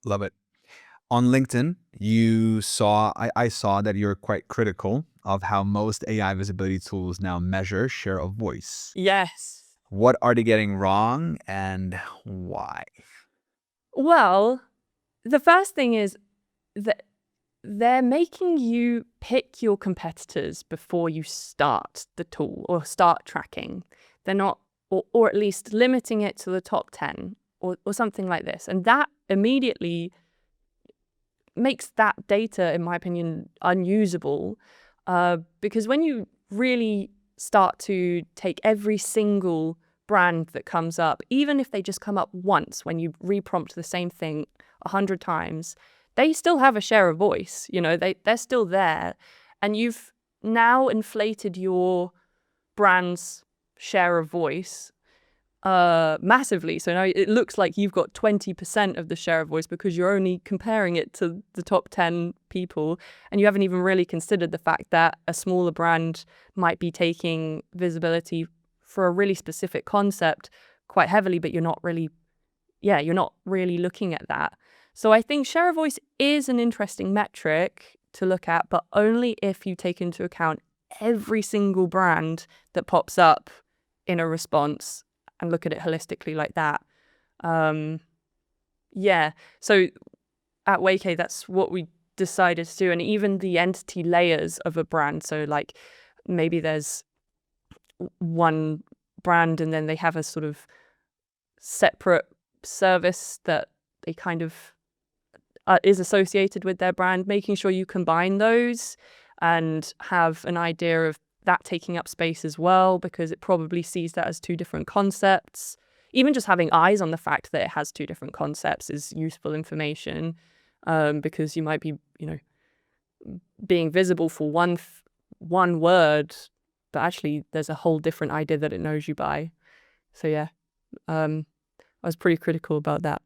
Love it. On LinkedIn, I saw that you're quite critical of how most AI visibility tools now measure share of voice. Yes. What are they getting wrong and why? Well, the first thing is that they're making you pick your competitors before you start the tool or start tracking. They're not, or at least limiting it to the top 10 or something like this. And that immediately makes that data, in my opinion, unusable, because when you really start to take every single brand that comes up, even if they just come up once when you reprompt the same thing 100 times, they still have a share of voice. They're still there, and you've now inflated your brand's share of voice massively. So now it looks like you've got 20% of the share of voice because you're only comparing it to the top 10 people, and you haven't even really considered the fact that a smaller brand might be taking visibility for a really specific concept quite heavily, but you're not really looking at that. So I think share of voice is an interesting metric to look at, but only if you take into account every single brand that pops up in a response and look at it holistically like that. So at Wake, that's what we decided to do. And even the entity layers of a brand. So like maybe there's one brand and then they have a sort of separate service that they kind of is associated with their brand, making sure you combine those and have an idea of that taking up space as well, because it probably sees that as two different concepts. Even just having eyes on the fact that it has two different concepts is useful information, because you might be, being visible for one word, but actually there's a whole different idea that it knows you by. So yeah, I was pretty critical about that.